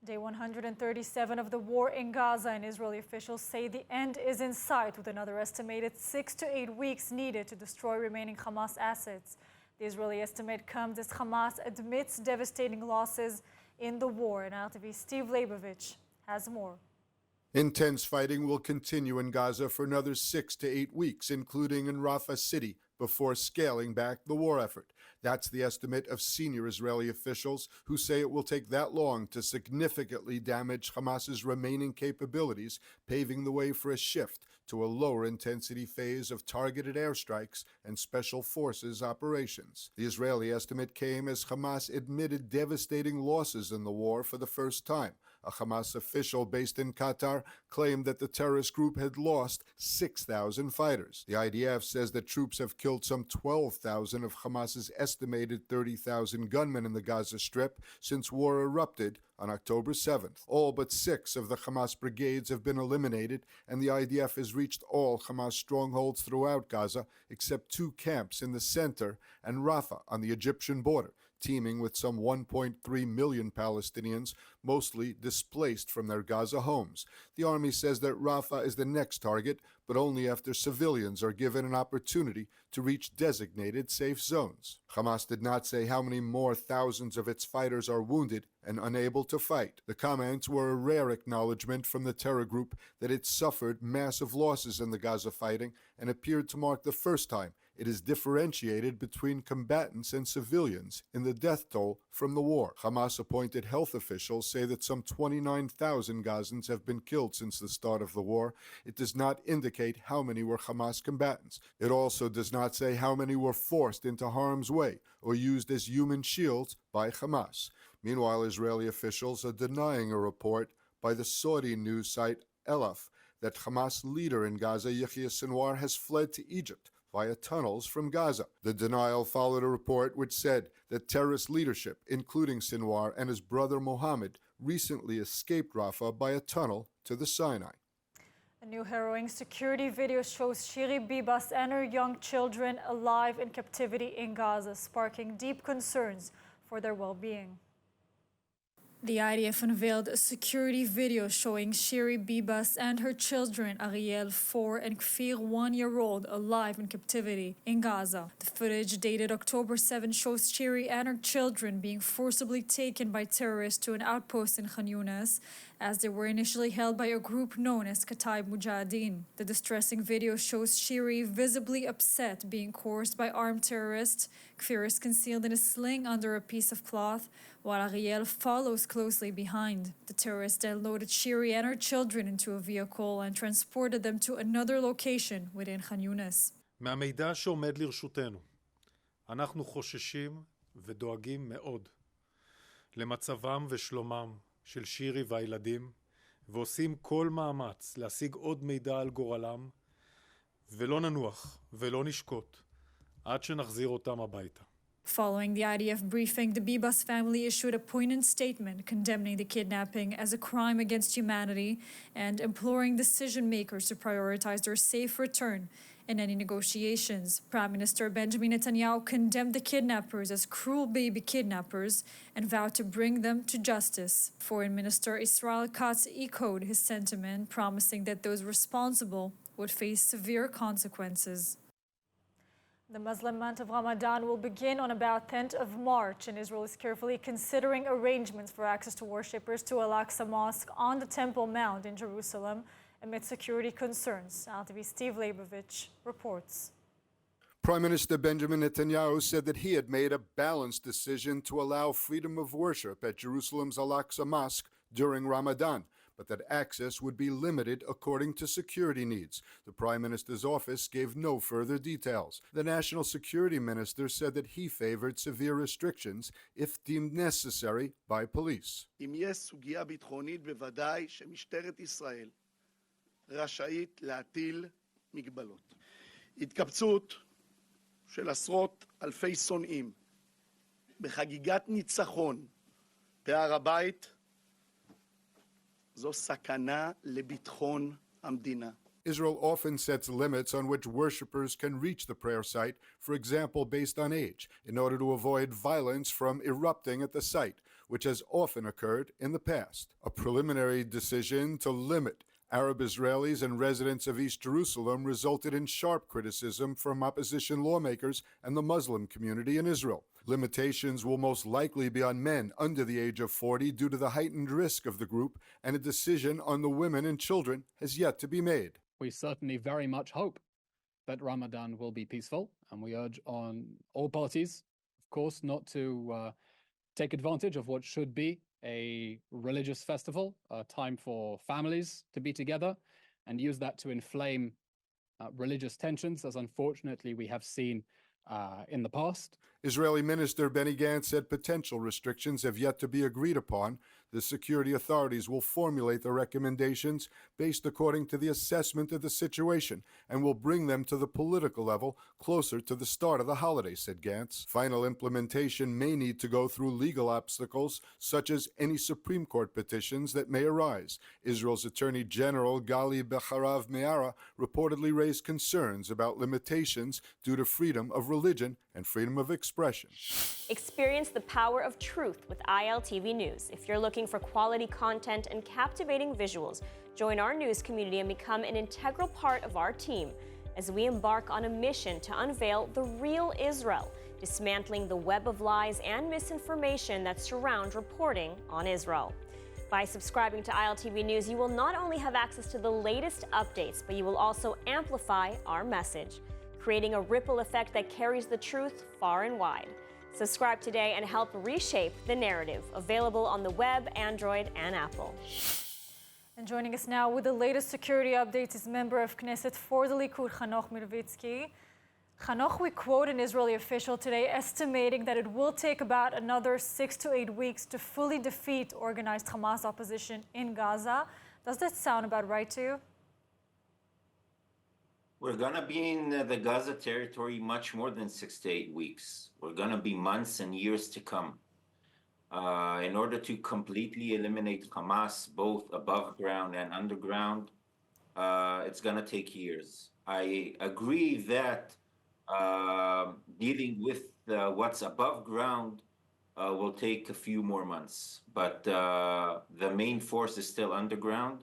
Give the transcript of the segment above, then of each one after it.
Day 137 of the war in Gaza, and Israeli officials say the end is in sight, with another estimated 6 to 8 weeks needed to destroy remaining Hamas assets. The Israeli estimate comes as Hamas admits devastating losses in the war. And ILTV's Steve Leibovich has more. Intense fighting will continue in Gaza for another 6 to 8 weeks, including in Rafah city, before scaling back the war effort. That's the estimate of senior Israeli officials, who say it will take that long to significantly damage Hamas's remaining capabilities, paving the way for a shift to a lower intensity phase of targeted airstrikes and special forces operations. The Israeli estimate came as Hamas admitted devastating losses in the war for the first time. A Hamas official based in Qatar claimed that the terrorist group had lost 6,000 fighters. The IDF says that troops have killed some 12,000 of Hamas's estimated 30,000 gunmen in the Gaza Strip since war erupted on October 7th. All but 6 of the Hamas brigades have been eliminated, and the IDF has reached all Hamas strongholds throughout Gaza, except 2 camps in the center and Rafah on the Egyptian border, teeming with some 1.3 million Palestinians, mostly displaced from their Gaza homes. The army says that Rafah is the next target, but only after civilians are given an opportunity to reach designated safe zones. Hamas did not say how many more thousands of its fighters are wounded and unable to fight. The comments were a rare acknowledgement from the terror group that it suffered massive losses in the Gaza fighting and appeared to mark the first time it is differentiated between combatants and civilians in the death toll from the war. Hamas-appointed health officials say that some 29,000 Gazans have been killed since the start of the war. It does not indicate how many were Hamas combatants. It also does not say how many were forced into harm's way or used as human shields by Hamas. Meanwhile, Israeli officials are denying a report by the Saudi news site Elaf that Hamas leader in Gaza, Yahya Sinwar, has fled to Egypt via tunnels from Gaza. The denial followed a report which said that terrorist leadership, including Sinwar and his brother Mohammed, recently escaped Rafah by a tunnel to the Sinai. A new harrowing security video shows Shiri Bibas and her young children alive in captivity in Gaza, sparking deep concerns for their well-being. The IDF unveiled a security video showing Shiri Bibas and her children, Ariel, 4, and Kfir, 1-year-old, alive in captivity in Gaza. The footage, dated October 7, shows Shiri and her children being forcibly taken by terrorists to an outpost in Khan Younis, as they were initially held by a group known as Kataib Mujahideen. The distressing video shows Shiri visibly upset, being coerced by armed terrorists. Kfir is concealed in a sling under a piece of cloth, while Ariel follows closely behind. The terrorists then loaded Shiri and her children into a vehicle and transported them to another location within Khan Younis. מהמידע שעומד לרשותנו, אנחנו חוששים ודואגים מאוד למצבם ושלומם של שירי והילדים, ועושים כל מאמץ להשיג עוד מידע על גורלם, ולא ננוח ולא נשקוט עד שנחזיר אותם הביתה. Following the IDF briefing, the Bibas family issued a poignant statement condemning the kidnapping as a crime against humanity and imploring decision-makers to prioritize their safe return in any negotiations. Prime Minister Benjamin Netanyahu condemned the kidnappers as cruel baby kidnappers and vowed to bring them to justice. Foreign Minister Israel Katz echoed his sentiment, promising that those responsible would face severe consequences. The Muslim month of Ramadan will begin on about 10th of March, and Israel is carefully considering arrangements for access to worshippers to Al-Aqsa Mosque on the Temple Mount in Jerusalem amid security concerns. ILTV's Steve Leibovich reports. Prime Minister Benjamin Netanyahu said that he had made a balanced decision to allow freedom of worship at Jerusalem's Al-Aqsa Mosque during Ramadan, but that access would be limited according to security needs. The Prime Minister's office gave no further details. The National Security Minister said that he favored severe restrictions if deemed necessary by police. אם יש סוגיה ביטחונית, בוודאי שמשטרת ישראל רשאית להטיל מגבלות. התקבצות של עשרות אלפי שונאים בחגיגת ניצחון בהר הבית זו סכנה לביטחון המדינה. Israel often sets limits on which worshippers can reach the prayer site, for example, based on age, in order to avoid violence from erupting at the site. which has often occurred in the past. A preliminary decision to limit Arab Israelis and residents of East Jerusalem resulted in sharp criticism from opposition lawmakers and the Muslim community in Israel. Limitations will most likely be on men under the age of 40 due to the heightened risk of the group, and a decision on the women and children has yet to be made. We certainly very much hope that Ramadan will be peaceful, and we urge on all parties, of course, not to take advantage of what should be a religious festival, a time for families to be together, and use that to inflame religious tensions, as unfortunately we have seen in the past. Israeli Minister Benny Gantz said potential restrictions have yet to be agreed upon. The security authorities will formulate the recommendations based according to the assessment of the situation and will bring them to the political level closer to the start of the holiday, said Gantz. Final implementation may need to go through legal obstacles, such as any Supreme Court petitions that may arise. Israel's Attorney General Gali Becharav Meara reportedly raised concerns about limitations due to freedom of religion and freedom of expression. Experience the power of truth with ILTV News. If you're looking for quality content and captivating visuals, join our news community and become an integral part of our team as we embark on a mission to unveil the real Israel, dismantling the web of lies and misinformation that surround reporting on Israel. By subscribing to ILTV News, you will not only have access to the latest updates, but you will also amplify our message, creating a ripple effect that carries the truth far and wide. Subscribe today and help reshape the narrative. Available on the web, Android, and Apple. And joining us now with the latest security updates is member of Knesset for the Likud, Hanoch Mirvitsky. Hanoch, we quote an Israeli official today estimating that it will take about another 6 to 8 weeks to fully defeat organized Hamas opposition in Gaza. Does that sound about right to you? We're going to be in the Gaza territory much more than 6 to 8 weeks. We're going to be months and years to come. In order to completely eliminate Hamas, both above ground and underground, it's going to take years. I agree that dealing with what's above ground will take a few more months. But the main force is still underground,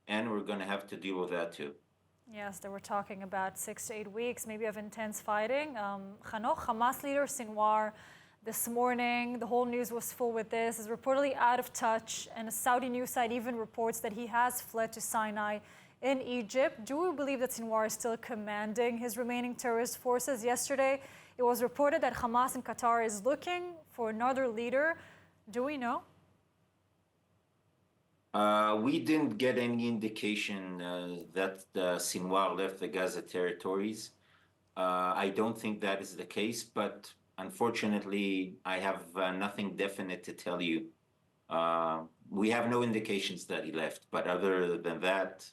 and we're going to have to deal with that too. Yes, they were talking about 6 to 8 weeks, maybe of intense fighting. Hanoch, Hamas leader Sinwar, this morning, the whole news was full with this, is reportedly out of touch, and a Saudi news site even reports that he has fled to Sinai in Egypt. Do we believe that Sinwar is still commanding his remaining terrorist forces? Yesterday, it was reported that Hamas in Qatar is looking for another leader. Do we know? We didn't get any indication that Sinwar left the Gaza territories. I don't think that is the case, but unfortunately, I have nothing definite to tell you. We have no indications that he left, but other than that,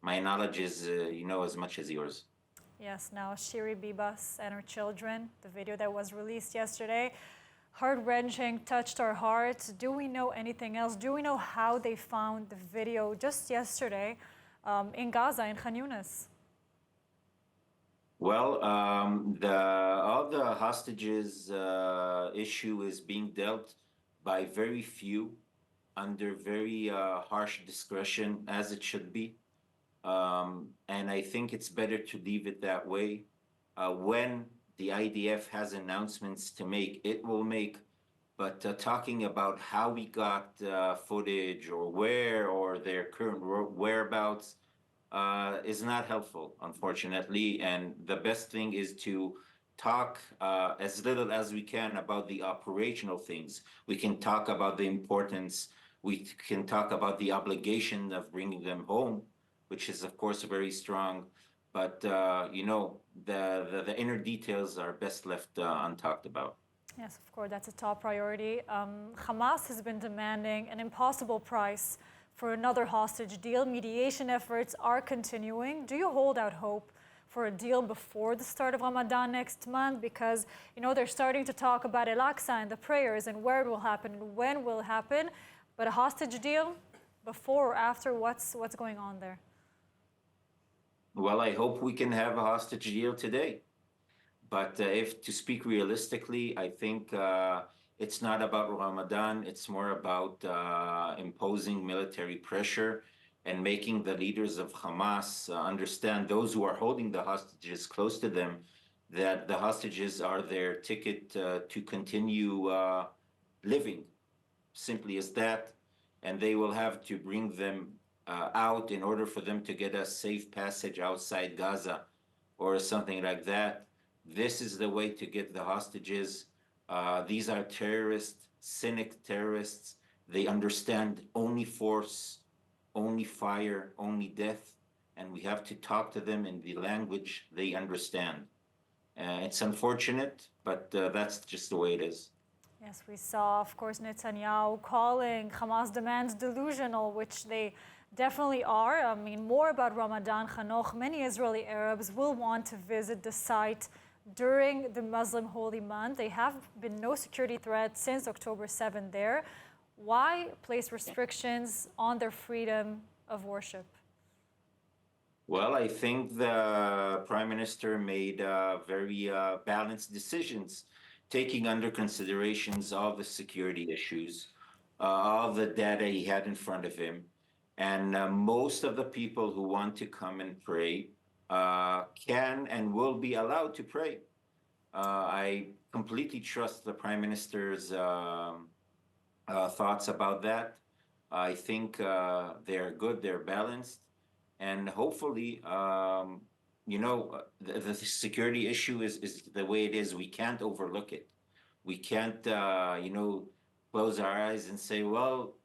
my knowledge is, as much as yours. Yes, now Shiri Bibas and her children, the video that was released yesterday, heart-wrenching, touched our hearts. Do we know anything else? Do we know how they found the video just yesterday in Gaza, in Khan Yunis? Well, all the hostages issue is being dealt by very few, under very harsh discretion, as it should be. And I think it's better to leave it that way. When the IDF has announcements to make, it will make. But talking about how we got footage or where or their current whereabouts is not helpful, unfortunately. And the best thing is to talk as little as we can about the operational things. We can talk about the importance. We can talk about the obligation of bringing them home, which is, of course, very strong. But, the inner details are best left untalked about. Yes, of course, that's a top priority. Hamas has been demanding an impossible price for another hostage deal. Mediation efforts are continuing. Do you hold out hope for a deal before the start of Ramadan next month? Because, they're starting to talk about Al-Aqsa and the prayers and where it will happen and when it will happen. But a hostage deal before or after, what's going on there? Well, I hope we can have a hostage deal today. But if to speak realistically, I think It's not about Ramadan. It's more about imposing military pressure and making the leaders of Hamas understand, those who are holding the hostages close to them, that the hostages are their ticket to continue living, simply as that. And they will have to bring them out in order for them to get a safe passage outside Gaza or something like that. This is the way to get the hostages. These are terrorists, cynic terrorists. They understand only force, only fire, only death, and we have to talk to them in the language they understand. It's unfortunate, but that's just the way it is. Yes, we saw, of course, Netanyahu calling Hamas demands delusional, which they definitely are. I mean, more about Ramadan, Hanoch. Many Israeli Arabs will want to visit the site during the Muslim holy month. There have been no security threats since October 7 there. Why place restrictions on their freedom of worship? Well, I think the Prime Minister made very balanced decisions, taking under considerations all the security issues, all the data he had in front of him. And most of the people who want to come and pray can and will be allowed to pray. I completely trust the Prime Minister's thoughts about that. I think they're good, they're balanced, and hopefully, the security issue is the way it is. We can't overlook it. We can't, close our eyes and say, well,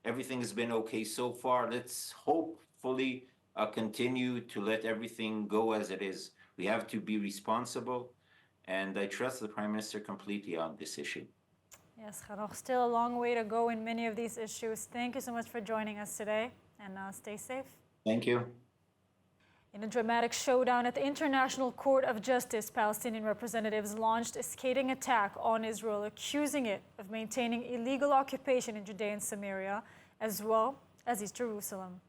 everything has been okay so far. Let's hopefully continue to let everything go as it is. We have to be responsible, and I trust the Prime Minister completely on this issue. Yes, Hanoch, still a long way to go in many of these issues. Thank you so much for joining us today, and stay safe. Thank you. In a dramatic showdown at the International Court of Justice, Palestinian representatives launched a scathing attack on Israel, accusing it of maintaining illegal occupation in Judea and Samaria, as well as East Jerusalem.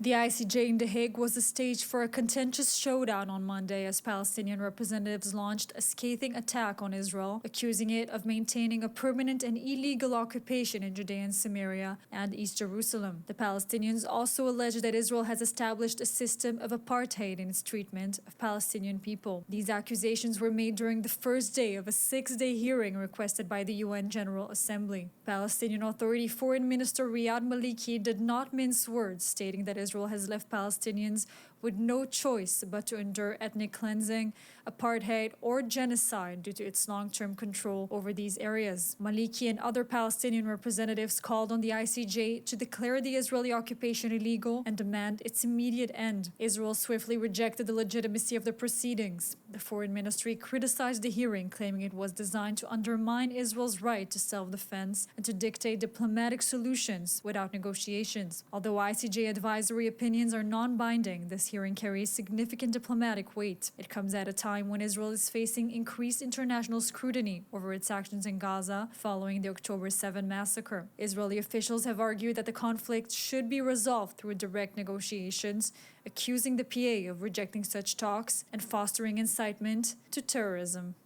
The ICJ in The Hague was the stage for a contentious showdown on Monday as Palestinian representatives launched a scathing attack on Israel, accusing it of maintaining a permanent and illegal occupation in Judea and Samaria and East Jerusalem. The Palestinians also alleged that Israel has established a system of apartheid in its treatment of Palestinian people. These accusations were made during the first day of a 6-day hearing requested by the UN General Assembly. Palestinian Authority Foreign Minister Riyad Maliki did not mince words, stating that Israel has left Palestinians with no choice but to endure ethnic cleansing, apartheid, or genocide due to its long-term control over these areas. Maliki and other Palestinian representatives called on the ICJ to declare the Israeli occupation illegal and demand its immediate end. Israel swiftly rejected the legitimacy of the proceedings. The Foreign Ministry criticized the hearing, claiming it was designed to undermine Israel's right to self-defense and to dictate diplomatic solutions without negotiations. Although ICJ advisory opinions are non-binding, this hearing carries significant diplomatic weight. It comes at a time when Israel is facing increased international scrutiny over its actions in Gaza following the October 7 massacre. Israeli officials have argued that the conflict should be resolved through direct negotiations, accusing the PA of rejecting such talks and fostering incitement to terrorism.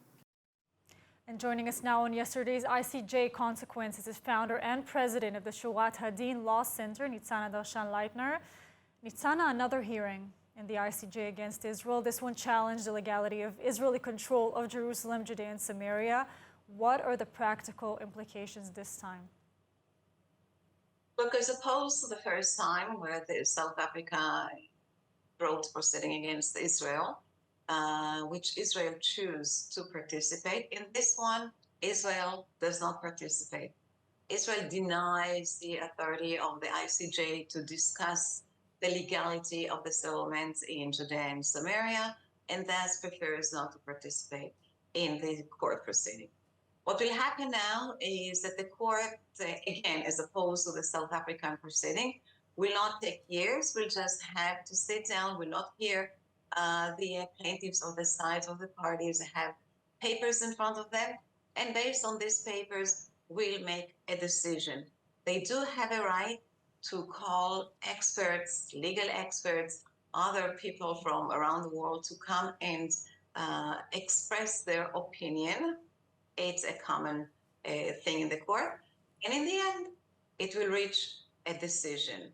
And joining us now on yesterday's ICJ Consequences is founder and president of the Shurat Hadin Law Center, Nitzana Darshan-Leitner. Nitzana, another hearing in the ICJ against Israel. This one challenged the legality of Israeli control of Jerusalem, Judea, and Samaria. What are the practical implications this time? Look, as opposed to the first time where the South Africa brought proceeding against Israel, which Israel chose to participate. In this one, Israel does not participate. Israel denies the authority of the ICJ to discuss the legality of the settlements in Judea and Samaria, and thus prefers not to participate in the court proceeding. What will happen now is that the court, again, as opposed to the South African proceeding, will not take years. We'll just have to sit down, will not hear the plaintiffs or the sides of the parties, have papers in front of them, and based on these papers, we'll make a decision. They do have a right to call experts, legal experts, other people from around the world to come and express their opinion. It's a common thing in the court. And in the end, it will reach a decision.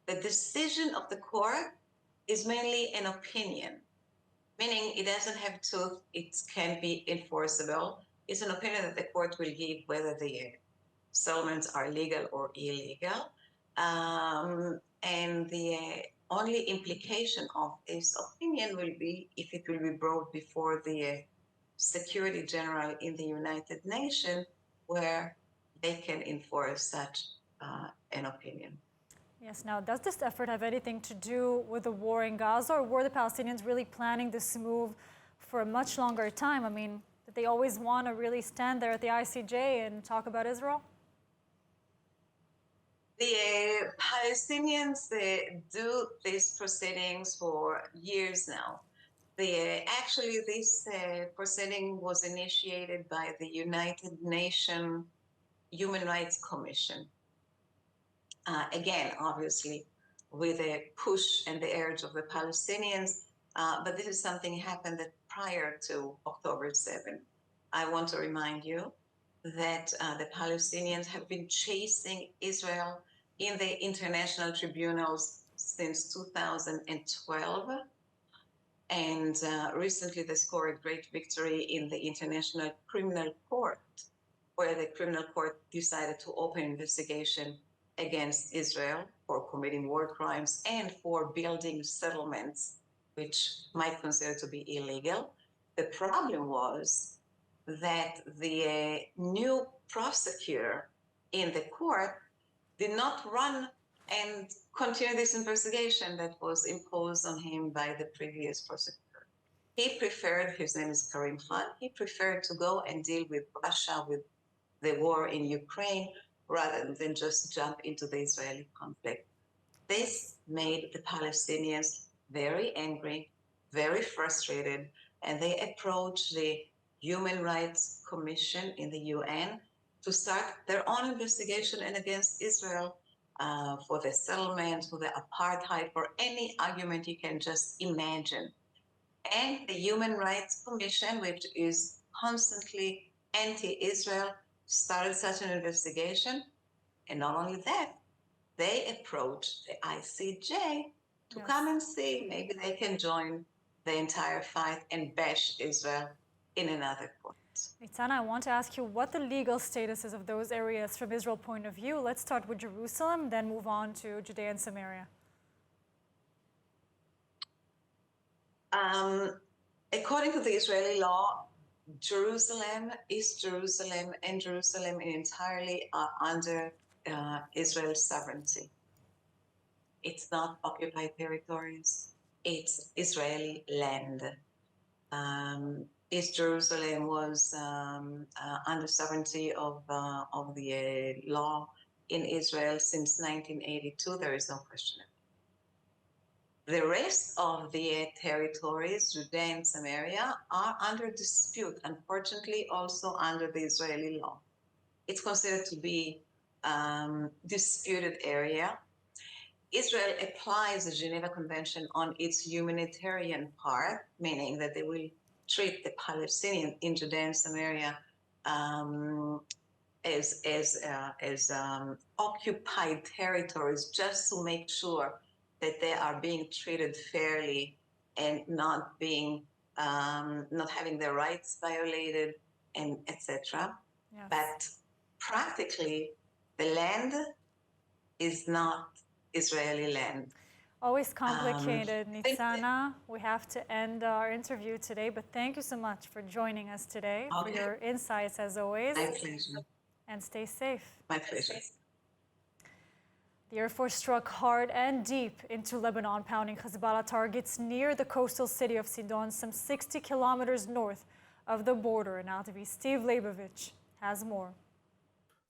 The decision of the court is mainly an opinion, meaning it doesn't have truth, it can be enforceable. It's an opinion that the court will give whether the settlements are legal or illegal. And the only implication of this opinion will be if it will be brought before the Security General in the United Nations, where they can enforce such an opinion. Yes, now does this effort have anything to do with the war in Gaza, or were the Palestinians really planning this move for a much longer time? I mean, did they always want to really stand there at the ICJ and talk about Israel? The Palestinians do these proceedings for years now. Actually, this proceeding was initiated by the United Nations Human Rights Commission. Again, obviously, with a push and the urge of the Palestinians, but this is something happened that prior to October 7. I want to remind you that the Palestinians have been chasing Israel in the international tribunals since 2012. And recently they scored a great victory in the International Criminal Court, where the criminal court decided to open investigation against Israel for committing war crimes and for building settlements, which might consider to be illegal. The problem was that the new prosecutor in the court did not run and continue this investigation that was imposed on him by the previous prosecutor. He preferred, his name is Karim Khan, he preferred to go and deal with Russia, with the war in Ukraine, rather than just jump into the Israeli conflict. This made the Palestinians very angry, very frustrated, and they approached the Human Rights Commission in the UN to start their own investigation and against Israel for the settlement, for the apartheid, for any argument you can just imagine. And the Human Rights Commission, which is constantly anti-Israel, started such an investigation. And not only that, they approached the ICJ to come and see maybe they can join the entire fight and bash Israel in another court. Nitzana, I want to ask you what the legal status is of those areas from Israel's point of view. Let's start with Jerusalem, then move on to Judea and Samaria. According to the Israeli law, Jerusalem, East Jerusalem, and Jerusalem entirely are under Israel's sovereignty. It's not occupied territories, it's Israeli land. East Jerusalem was under sovereignty of the law in Israel since 1982. There is no question. The rest of the territories, Judea and Samaria, are under dispute, unfortunately also under the Israeli law. It's considered to be disputed area. Israel applies the Geneva Convention on its humanitarian part, meaning that they will treat the Palestinians in Judea and Samaria as occupied territories, just to make sure that they are being treated fairly and not being not having their rights violated, and etc. Yes. But practically, the land is not Israeli land. Always complicated, Nitzana. We have to end our interview today, but thank you so much for joining us today, for your insights as always. My pleasure. And stay safe. My pleasure. The Air Force struck hard and deep into Lebanon, pounding Hezbollah targets near the coastal city of Sidon, some 60 kilometers north of the border. In ILTV, Steve Leibovich has more.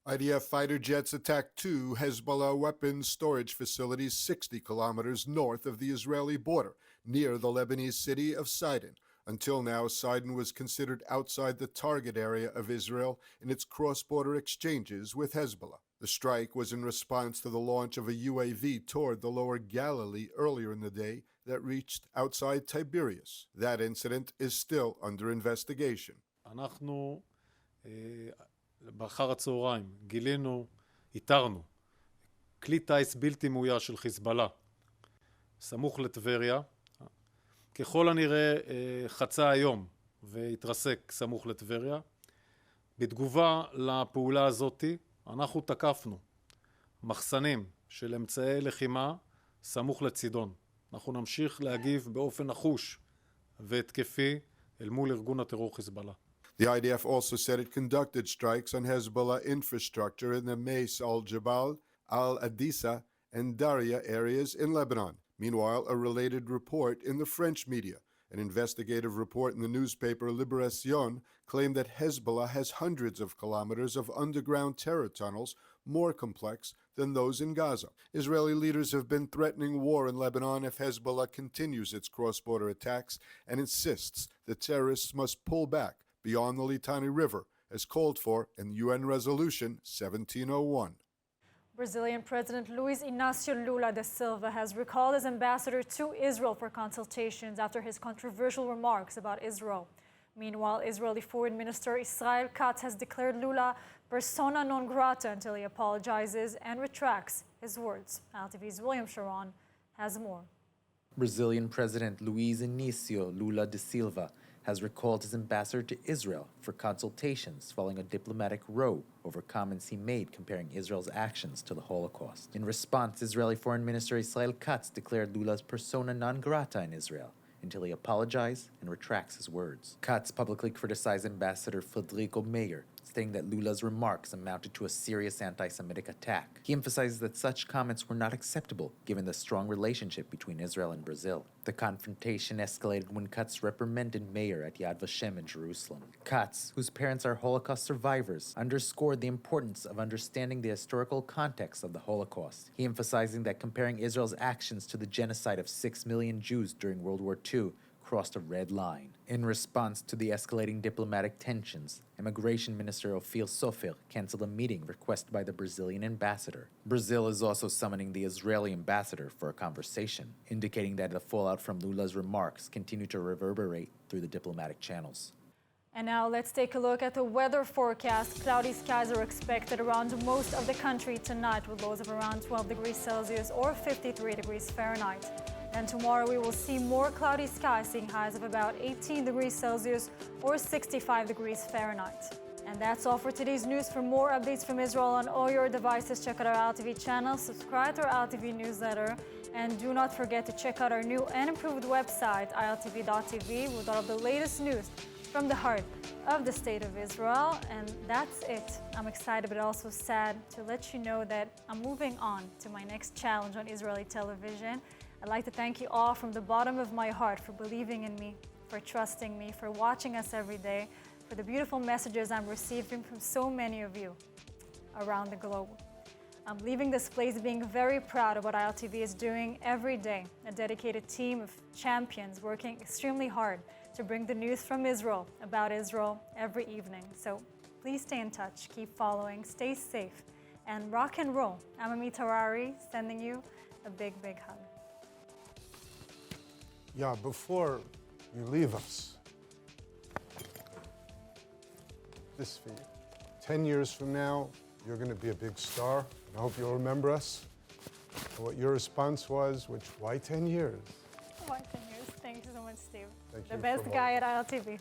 IDF fighter jets attacked two Hezbollah weapons storage facilities 60 kilometers north of the Israeli border, near the Lebanese city of Sidon. Until now, Sidon was considered outside the target area of Israel in its cross-border exchanges with Hezbollah. The strike was in response to the launch of a UAV toward the lower Galilee earlier in the day that reached outside Tiberias. That incident is still under investigation. באחר הצהריים, איתרנו, כלי טייס בלתי מאויש של חיזבאללה, סמוך לטבריה, ככל הנראה חצה היום והתרסק סמוך לטבריה. בתגובה לפעולה הזאת, אנחנו תקפנו מחסנים של אמצעי לחימה סמוך לצידון. אנחנו נמשיך להגיב באופן נחוש והתקפי אל מול ארגון הטרור חיזבאללה. The IDF also said it conducted strikes on Hezbollah infrastructure in the Meis al-Jabal, al-Adisa, and Daria areas in Lebanon. Meanwhile, a related report in the French media, an investigative report in the newspaper Libération, claimed that Hezbollah has hundreds of kilometers of underground terror tunnels more complex than those in Gaza. Israeli leaders have been threatening war in Lebanon if Hezbollah continues its cross-border attacks and insists that terrorists must pull back beyond the Litani River, as called for in UN Resolution 1701. Brazilian President Luiz Inácio Lula da Silva has recalled his ambassador to Israel for consultations after his controversial remarks about Israel. Meanwhile, Israeli Foreign Minister Israel Katz has declared Lula persona non grata until he apologizes and retracts his words. ILTV's William Sharon has more. Brazilian President Luiz Inácio Lula da Silva has recalled his ambassador to Israel for consultations following a diplomatic row over comments he made comparing Israel's actions to the Holocaust. In response, Israeli Foreign Minister Israel Katz declared Lula's persona non grata in Israel until he apologizes and retracts his words. Katz publicly criticized Ambassador Federico Meyer, stating that Lula's remarks amounted to a serious anti-Semitic attack. He emphasizes that such comments were not acceptable given the strong relationship between Israel and Brazil. The confrontation escalated when Katz reprimanded Meyer at Yad Vashem in Jerusalem. Katz, whose parents are Holocaust survivors, underscored the importance of understanding the historical context of the Holocaust. He emphasizing that comparing Israel's actions to the genocide of 6 million Jews during World War II crossed a red line. In response to the escalating diplomatic tensions, Immigration Minister Ofir Sofer canceled a meeting requested by the Brazilian ambassador. Brazil is also summoning the Israeli ambassador for a conversation, indicating that the fallout from Lula's remarks continue to reverberate through the diplomatic channels. And now let's take a look at the weather forecast. Cloudy skies are expected around most of the country tonight, with lows of around 12 degrees Celsius or 53 degrees Fahrenheit. And tomorrow we will see more cloudy skies, seeing highs of about 18 degrees Celsius or 65 degrees Fahrenheit. And that's all for today's news. For more updates from Israel on all your devices, check out our ILTV channel, subscribe to our ILTV newsletter, and do not forget to check out our new and improved website, ILTV.tv, with all of the latest news from the heart of the State of Israel. And that's it. I'm excited but also sad to let you know that I'm moving on to my next challenge on Israeli television. I'd like to thank you all from the bottom of my heart for believing in me, for trusting me, for watching us every day, for the beautiful messages I'm receiving from so many of you around the globe. I'm leaving this place being very proud of what ILTV is doing every day, a dedicated team of champions working extremely hard to bring the news from Israel about Israel every evening. So please stay in touch, keep following, stay safe, and rock and roll. I'm Amit Harari, sending you a big, big hug. Yeah, before you leave us, this for you. 10 years from now, you're going to be a big star. I hope you'll remember us. And what your response was, why 10 years? Why 10 years? Thank you so much, Steve. Thank The you best for guy at ILTV.